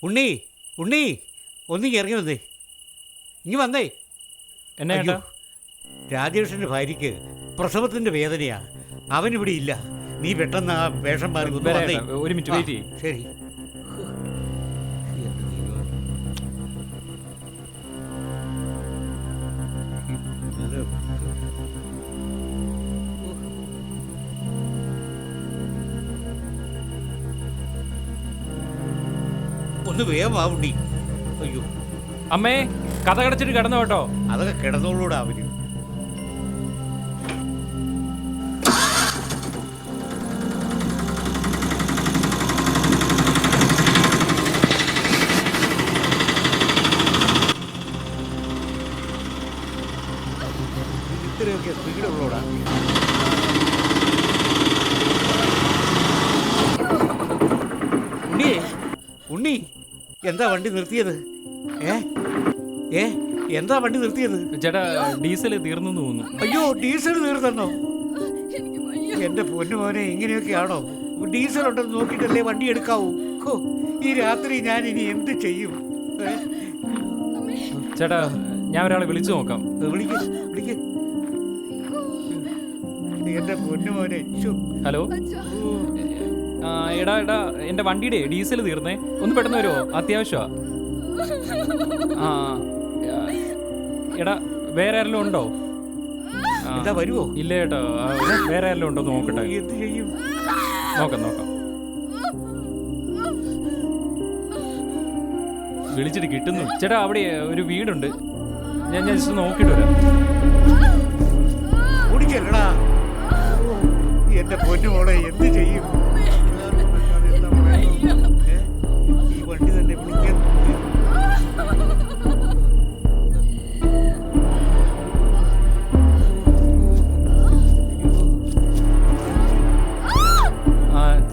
ഉണ്ണി ഉണ്ണി ഒന്നിങ്ങി ഇറങ്ങി വന്നേ, ഇങ്ങി വന്നേ. എന്നാ അയ്യോ, രാജേഷിൻ്റെ ഭാര്യയ്ക്ക് പ്രസവത്തിൻ്റെ വേദനയാ, അവനിവിടെ ഇല്ല. നീ പെട്ടെന്ന് ആ വേഷം മാറി ഒന്ന് വന്നേ. ഒരു മിനിറ്റ് വെയിറ്റ് ചെയ്യും. ശരി. ഒന്ന് വേഗം ആ ഉണ്ണി. അയ്യോ, അമ്മേ കഥ കടച്ചിട്ട് കിടന്നു കേട്ടോ. അതൊക്കെ കിടന്നോളൂടാ അവന്. ഇത്രയൊക്കെ സ്പീഡുള്ളൂടാ. ഉണ്ണി ഉണ്ണി എന്താ വണ്ടി നിർത്തിയത്? എന്താ വണ്ടി നിർത്തിയത്? ചേട്ടാ ഡീസൽ തീർന്നു തോന്നുന്നു. അയ്യോ, ഡീസൽ തീർന്നോ? എന്റെ പൊന്നുമോനെ, ഇങ്ങനെയൊക്കെയാണോ? ഡീസൽ ഉണ്ടെന്ന് നോക്കിയിട്ടല്ലേ വണ്ടി എടുക്കാവൂ. ഈ രാത്രി ഞാൻ ഇനി എന്ത് ചെയ്യും? ചേട്ടാ ഞാൻ ഒരാളെ വിളിച്ചു നോക്കാം. വിളിക്ക് വിളിക്ക്. എന്റെ പൊന്നുമോനെ. ഹലോ, എടാ എടാ എൻ്റെ വണ്ടിയുടെ ഡീസൽ തീർന്നേ, ഒന്ന് പെട്ടെന്ന് വരുമോ? അത്യാവശ്യമാ. ആ എടാ വേറെ ആരെങ്കിലും ഉണ്ടോ? എന്താ വരുമോ? ഇല്ല ചേട്ടാ, വേറെ ആരെങ്കിലും ഉണ്ടോ നോക്കട്ടെ. എന്ത് ചെയ്യും? നോക്കാം നോക്കാം. വിളിച്ചിട്ട് കിട്ടുന്നു. ചേട്ടാ അവിടെ ഒരു വീടുണ്ട്, ഞാൻ ജസ്റ്റ് നോക്കിയിട്ട് വരാം. ഓടിക്കല്ലടാ. എന്റെ പൊന്നുമോളെ, എന്ത് ചെയ്യും? ഈ വണ്ടി തന്നെ വിളിക്കാൻ.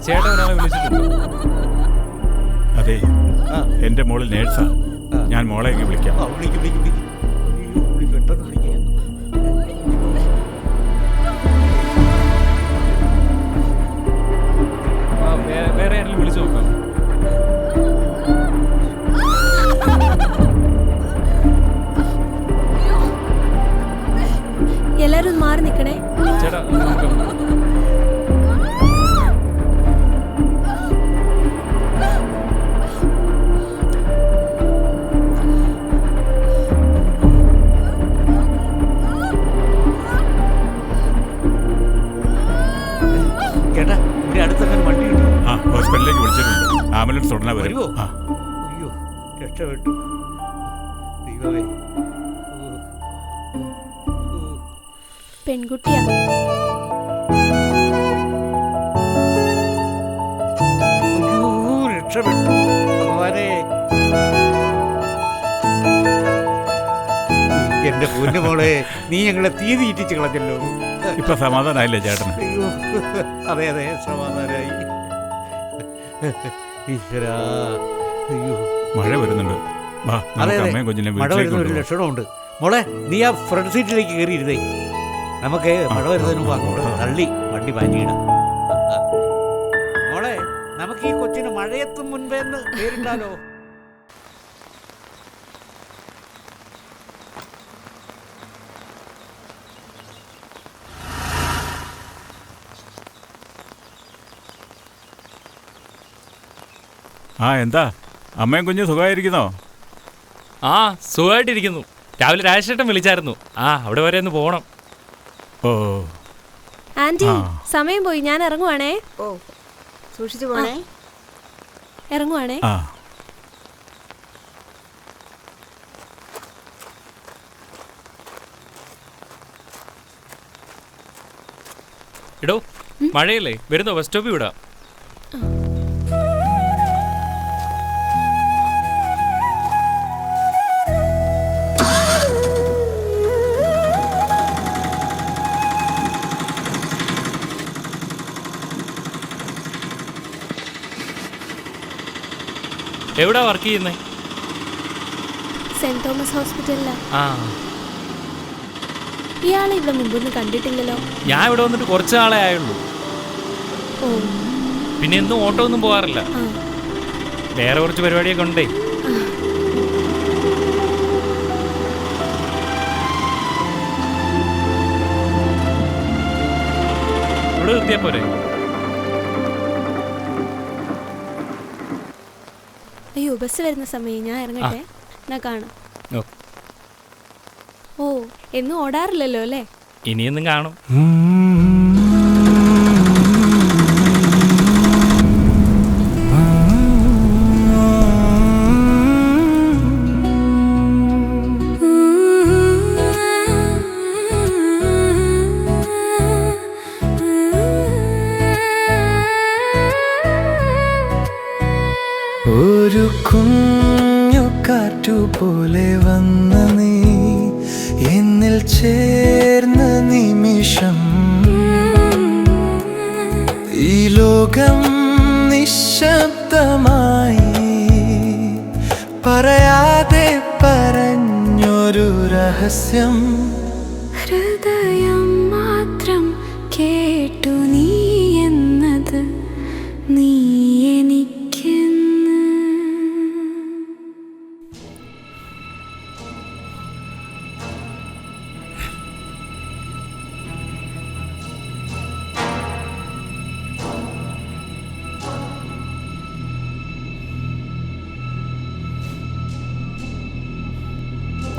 ചേട്ടാ ഒരാളെ വിളിച്ചിട്ടുണ്ട്. അതെ, എന്റെ മോള് നേഴ്സാ. ഞാൻ മോളെ എങ്ങനെ വിളിക്കാം? വിളിക്കും വിളിക്കും വിളിക്കും. പെട്ടെന്ന് വിളിക്കാം. വേറെ ആരെങ്കിലും വിളിച്ചു നോക്കാം. എല്ലാരും ഒന്ന് മാറി നിൽക്കണേ. ചേട്ടാ നോക്കാം. ചേട്ടാ, ഇവിടെ അടുത്തൊക്കെ വണ്ടി കിട്ടും. ആ, ഹോസ്പിറ്റലിലേക്ക് വിളിച്ചിട്ടുണ്ട്. ആംബുലൻസ് ഉടനെ വരും. വരുമോ? ആ, അയ്യോ, രക്ഷപ്പെട്ടു. ദൈവമേ. പെൺകുട്ടിയാ. അയ്യോ, രക്ഷപ്പെട്ടു ഭഗവാനെ. എന്റെ പൊന്നുമോളെ, നീ ഞങ്ങളെ തീ തീറ്റിച്ച് കളഞ്ഞല്ലോ. ഇപ്പൊ സമാധാനായില്ലേ ചേട്ടന്? അയ്യോ, അതെ അതെ, സമാധാനായി. ഈശ്വരാ. അയ്യോ, മഴ വരുന്നുണ്ട്. വാ, അതെ നമുക്ക് അതെ, അമ്മയും കുഞ്ഞിനെ മഴ വീട്ടിലേക്ക് വരുന്ന ഒരു കൊണ്ടുപോകാം. ലക്ഷണമുണ്ട്. മോളെ, നീ ആ ഫ്രണ്ട് സീറ്റിലേക്ക് കയറിയിരുന്നേ. നമുക്ക് മഴ വരുന്നതിന് മുമ്പ് അങ്ങോട്ട് തള്ളി വണ്ടി മാറ്റിയിടാം. മോളെ, നമുക്ക് ഈ കൊച്ചിന് മഴയെത്തും മുൻപേ എന്ന് പേരിട്ടാലോ? ആ, എന്താ അമ്മയും കുഞ്ഞും സുഖമായിരിക്കുന്നോ? ആ സുഖമായിട്ടിരിക്കുന്നു. രാവിലെ രാജേട്ടൻ വിളിച്ചായിരുന്നു. അവിടെ വരെ ഒന്ന് പോകണം. ഓ ആന്റി, ആ. സമയം പോയി, ഞാൻ ഇറങ്ങുവാണേ. ഓ, സൂക്ഷിച്ചു പോണേ. ഇറങ്ങുവാണേ. ആ, എടോ മഴയല്ലേ, വരുന്നോ? ബസ് സ്റ്റോപ്പിൽ വിടാം. എവിടാ വർക്ക് ചെയ്യുന്നേ? സെന്റ് തോമസ് ഹോസ്പിറ്റലിലാ. ആ, ഇയാളെ ഇവിടെ മുമ്പൊന്നും കണ്ടിട്ടില്ലല്ലോ. ഞാൻ ഇവിടെ വന്നിട്ട് കുറച്ച് നാളെ ആയുള്ളൂ. ഓ, പിന്നെ എന്നും ഓട്ടോ ഒന്നും പോകാറില്ല. ആ. വേറെ കുറച്ച് പരിപാടിയൊക്കെ ഉണ്ടേ. ഇവിടെ നിർത്തിയാ പോരെ? അയ്യോ, ബസ് വരുന്ന സമയം, ഞാൻ ഇറങ്ങട്ടെ. എന്നാ കാണാം. ഓ, എന്നും ഓടാറില്ലല്ലോ അല്ലേ? ഇനിയൊന്നും കാണും. ഒരു കുഞ്ഞു കാറ്റുപോലെ വന്ന നീ എന്നിൽ ചേർന്ന നിമിഷം ഈ ലോകം നിശബ്ദമായി പറയാതെ പറഞ്ഞൊരു രഹസ്യം ഹൃദയം മാത്രം കേട്ടു നീ എന്നത് നീ എനിക്ക്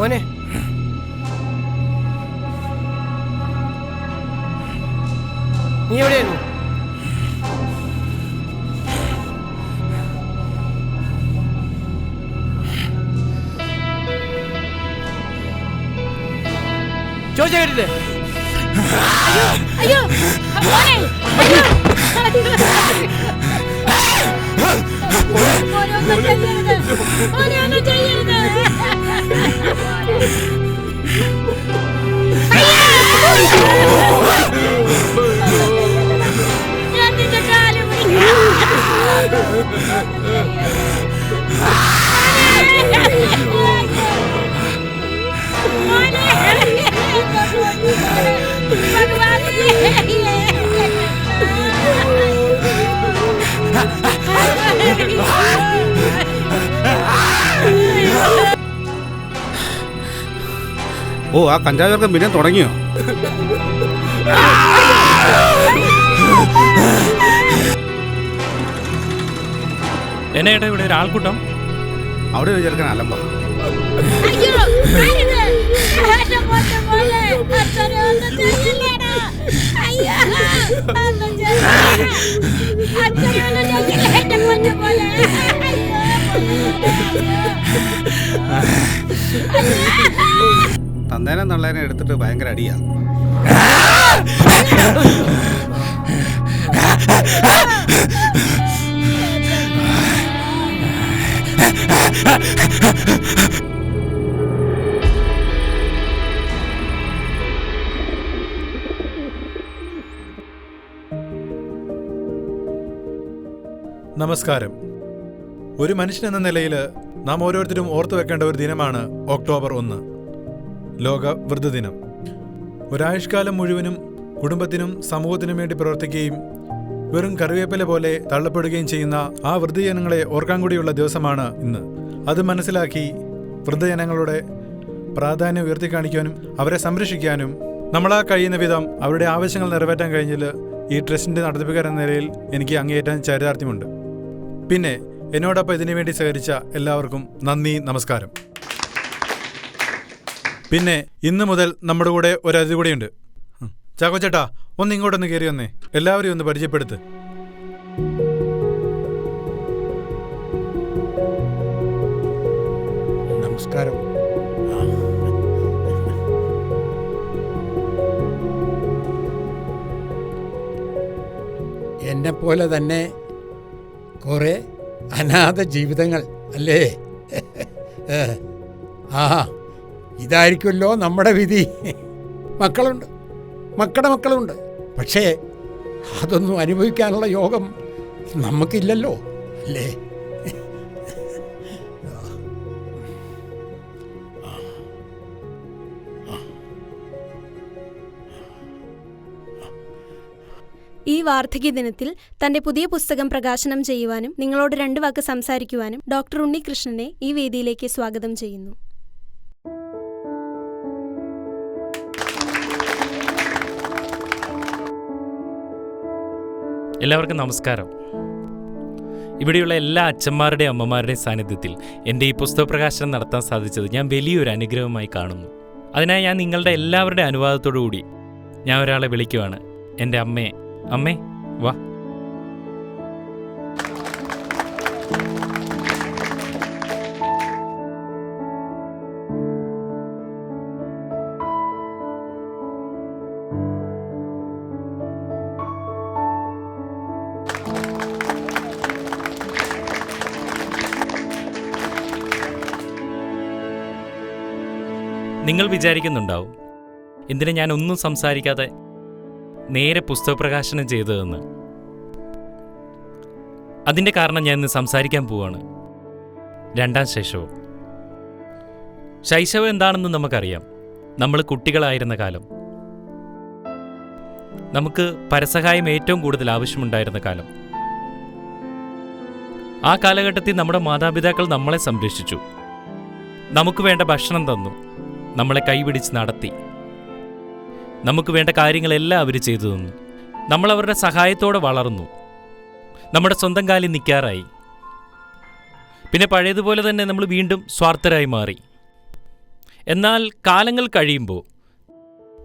ഓനെ നീ എവിടെയായിരുന്നു? ചോദിച്ചാ കേട്ടില്ലേ? അയ്യോ, മോനെ, അയ്യോ. മോനെ, ഒന്നും ചെയ്യരുത്. മോനെ, ഒന്നും ചെയ്യരുത്. ഞാൻ നിന്റെ കാല് ഓ, ആ കഞ്ചാവർക്കം പിന്നെ തുടങ്ങിയോ? എന്നെ ഏട്ടാ ഇവിടെ ഒരാൾക്കൂട്ടം. അവിടെ ഒരു ചെറുക്കൻ അലമ്പ. തന്നേനെ നള്ളേനെ എടുത്തിട്ട് ഭയങ്കര അടിയാ. നമസ്കാരം. ഒരു മനുഷ്യൻ എന്ന നിലയിൽ നാം ഓരോരുത്തരും ഓർത്തു വെക്കേണ്ട ഒരു ദിനമാണ് ഒക്ടോബർ 1, ലോക വൃദ്ധദിനം. ഒരായുഷ്കാലം മുഴുവനും കുടുംബത്തിനും സമൂഹത്തിനും വേണ്ടി പ്രവർത്തിക്കുകയും വെറും കറിവേപ്പില പോലെ തള്ളപ്പെടുകയും ചെയ്യുന്ന ആ വൃദ്ധജനങ്ങളെ ഓർക്കാൻ കൂടിയുള്ള ദിവസമാണ് ഇന്ന്. അത് മനസ്സിലാക്കി വൃദ്ധജനങ്ങളുടെ പ്രാധാന്യം ഉയർത്തിക്കാണിക്കാനും അവരെ സംരക്ഷിക്കാനും നമ്മളാ കഴിയുന്ന വിധം അവരുടെ ആവശ്യങ്ങൾ നിറവേറ്റാൻ കഴിഞ്ഞതിൽ ഈ ട്രസ്റ്റിൻ്റെ നടത്തിപ്പുകാരൻ എന്ന നിലയിൽ എനിക്ക് അങ്ങേയറ്റം ചാരിതാർത്ഥ്യമുണ്ട്. പിന്നെ എന്നോടൊപ്പം ഇതിനുവേണ്ടി സഹകരിച്ച എല്ലാവർക്കും നന്ദി, നമസ്കാരം. പിന്നെ ഇന്ന് മുതൽ നമ്മുടെ കൂടെ ഒരു അതിഥി കൂടെയുണ്ട്. ചാക്കോച്ചേട്ടാ, ഒന്ന് ഇങ്ങോട്ടൊന്ന് കയറി വന്നേ. എല്ലാവരെയും ഒന്ന് പരിചയപ്പെടുത്ത്. നമസ്കാരം. എന്നെപ്പോലെ തന്നെ കുറേ അനാഥ ജീവിതങ്ങൾ അല്ലേ? ആ, ഇതായിരിക്കുമല്ലോ നമ്മുടെ വിധി. മക്കളുണ്ട്, മക്കളുടെ മക്കളുണ്ട്. പക്ഷേ അതൊന്നും അനുഭവിക്കാനുള്ള യോഗം നമുക്കില്ലല്ലോ അല്ലേ? ഈ വാർദ്ധക്യ ദിനത്തിൽ തന്റെ പുതിയ പുസ്തകം പ്രകാശനം ചെയ്യുവാനും നിങ്ങളോട് 2 വാക്ക് സംസാരിക്കുവാനും ഡോക്ടർ ഉണ്ണികൃഷ്ണനെ ഈ വേദിയിലേക്ക് സ്വാഗതം ചെയ്യുന്നു. എല്ലാവർക്കും നമസ്കാരം. ഇവിടെയുള്ള എല്ലാ അച്ഛന്മാരുടെയും അമ്മമാരുടെയും സാന്നിധ്യത്തിൽ എൻ്റെ ഈ പുസ്തക പ്രകാശനം നടത്താൻ സാധിച്ചത് ഞാൻ വലിയൊരു അനുഗ്രഹമായി കാണുന്നു. അതിനായി ഞാൻ നിങ്ങളുടെ എല്ലാവരുടെ അനുവാദത്തോടു കൂടി ഞാൻ ഒരാളെ വിളിക്കുവാണ്. എൻ്റെ അമ്മയെ. അമ്മേ, വാ. നിങ്ങൾ വിചാരിക്കുന്നുണ്ടാവും എന്തിനാ ഞാൻ ഒന്നും സംസാരിക്കാതെ നേരെ പുസ്തക പ്രകാശനം ചെയ്തതെന്ന്. അതിൻ്റെ കാരണം ഞാൻ ഇന്ന് സംസാരിക്കാൻ പോവാണ്. 2ാം ശൈശവം. ശൈശവം എന്താണെന്ന് നമുക്കറിയാം. നമ്മൾ കുട്ടികളായിരുന്ന കാലം, നമുക്ക് പരസഹായം ഏറ്റവും കൂടുതൽ ആവശ്യമുണ്ടായിരുന്ന കാലം. ആ കാലഘട്ടത്തിൽ നമ്മുടെ മാതാപിതാക്കൾ നമ്മളെ സംരക്ഷിച്ചു, നമുക്ക് വേണ്ട ഭക്ഷണം തന്നു, നമ്മളെ കൈപിടിച്ച് നടത്തി, നമുക്ക് വേണ്ട കാര്യങ്ങളെല്ലാം അവർ ചെയ്തു തന്നു. നമ്മൾ അവരുടെ സഹായത്തോടെ വളർന്നു, നമ്മുടെ സ്വന്തം കാലിൽ നിൽക്കാറായി. പിന്നെ പഴയതുപോലെ തന്നെ നമ്മൾ വീണ്ടും സ്വാർത്ഥരായി മാറി. എന്നാൽ കാലങ്ങൾ കഴിയുമ്പോൾ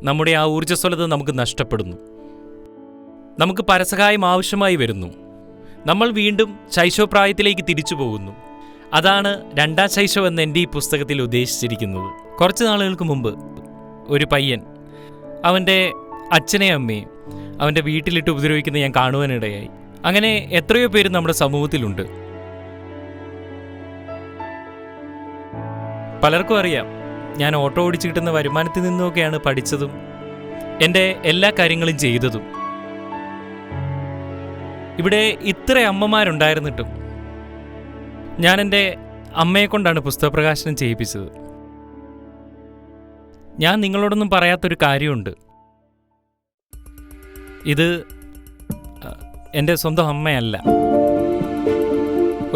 നമ്മുടെ ആ ഊർജ്ജസ്വലത നമുക്ക് നഷ്ടപ്പെടുന്നു, നമുക്ക് പരസഹായം ആവശ്യമായി വരുന്നു. നമ്മൾ വീണ്ടും ശൈശവപ്രായത്തിലേക്ക് തിരിച്ചു പോകുന്നു. അതാണ് 2ാം ശൈശവം എന്ന് എൻ്റെ ഈ പുസ്തകത്തിൽ ഉദ്ദേശിച്ചിരിക്കുന്നത്. കുറച്ച് നാളുകൾക്ക് മുമ്പ് ഒരു പയ്യൻ അവൻ്റെ അച്ഛനെയും അമ്മയും അവൻ്റെ വീട്ടിലിട്ട് ഉപദ്രവിക്കുന്നത് ഞാൻ കാണുവാനിടയായി. അങ്ങനെ എത്രയോ പേര് നമ്മുടെ സമൂഹത്തിലുണ്ട്. പലർക്കും അറിയാം, ഞാൻ ഓട്ടോ ഓടിച്ച് കിട്ടുന്ന വരുമാനത്തിൽ നിന്നൊക്കെയാണ് പഠിച്ചതും എൻ്റെ എല്ലാ കാര്യങ്ങളും ചെയ്തതും. ഇവിടെ ഇത്ര അമ്മമാരുണ്ടായിരുന്നിട്ടും ഞാൻ എൻ്റെ അമ്മയെ കൊണ്ടാണ് പുസ്തകപ്രകാശനം ചെയ്യിപ്പിച്ചത്. ഞാൻ നിങ്ങളോടൊന്നും പറയാത്തൊരു കാര്യമുണ്ട്. ഇത് എൻ്റെ സ്വന്തം അമ്മയല്ല.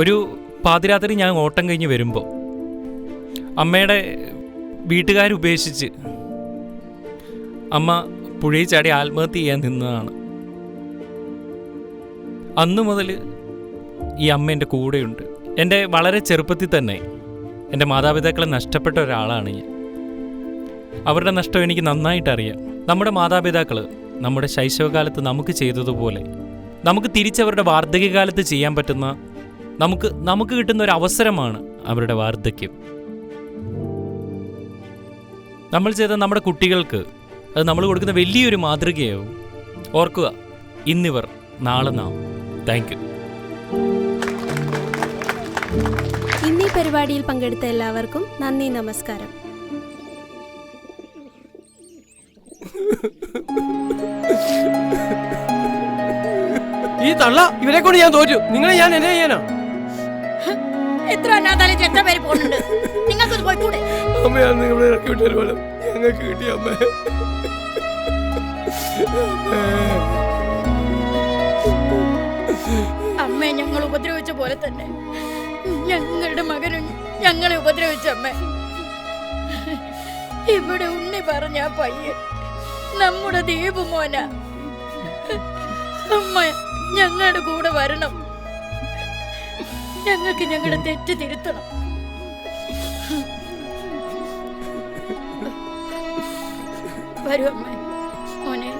ഒരു പാതിരാത്രി ഞാൻ ഓട്ടം കഴിഞ്ഞ് വരുമ്പോൾ അമ്മയുടെ വീട്ടുകാരുപേക്ഷിച്ച് അമ്മ പുഴയിൽ ചാടി ആത്മഹത്യ ചെയ്യാൻ നിന്നതാണ്. അന്നു മുതൽ ഈ അമ്മ എൻ്റെ കൂടെയുണ്ട്. എൻ്റെ വളരെ ചെറുപ്പത്തിൽ തന്നെ എൻ്റെ മാതാപിതാക്കളെ നഷ്ടപ്പെട്ട ഒരാളാണ് ഞാൻ. അവരുടെ നഷ്ടം എനിക്ക് നന്നായിട്ടറിയാം. നമ്മുടെ മാതാപിതാക്കൾ നമ്മുടെ ശൈശവകാലത്ത് നമുക്ക് ചെയ്തതുപോലെ നമുക്ക് തിരിച്ചവരുടെ വാർദ്ധക്യകാലത്ത് ചെയ്യാൻ പറ്റുന്ന നമുക്ക് കിട്ടുന്ന ഒരു അവസരമാണ് അവരുടെ വാർദ്ധക്യം. നമ്മൾ ചെയ്ത നമ്മുടെ കുട്ടികൾക്ക് അത് നമ്മൾ കൊടുക്കുന്ന വലിയൊരു മാതൃകയാവും. ഓർക്കുക, ഇന്നിവർ നാളെ നാം. Thank you. ഇന്നീ പരിപാടിയിൽ പങ്കെടുത്ത എല്ലാവർക്കും നന്ദി, നമസ്കാരം. ഈ തള്ള ഇവരെ കൊണ്ട് ഞാൻ തോറ്റു. നിങ്ങളെ ഞാൻ എന്നെ ചെയ്യാനോ? എത്ര അനാഥാലയം എത്ര പേര് പോകുന്നുണ്ട്, നിങ്ങൾക്ക് പോയിക്കൂടെ? അമ്മയാണ് നിങ്ങളെ ഇറക്കി വിട്ടൊരു പോലെ ഞങ്ങൾക്ക് കിട്ടിയ അമ്മ. അമ്മയെ ഞങ്ങൾ ഉപദ്രവിച്ച പോലെ തന്നെ ഞങ്ങളുടെ മകനും ഞങ്ങളെ ഉപദ്രവിച്ച അമ്മ. ഇവിടെ ഉണ്ണി പറഞ്ഞ ആ പയ്യൻ നമ്മുടെ ദീപു മോന. അമ്മ ഞങ്ങളുടെ കൂടെ വരണം, ഞങ്ങൾക്ക് ഞങ്ങളുടെ തെറ്റ് തിരുത്തണം. വരൂ അമ്മ മോനെ.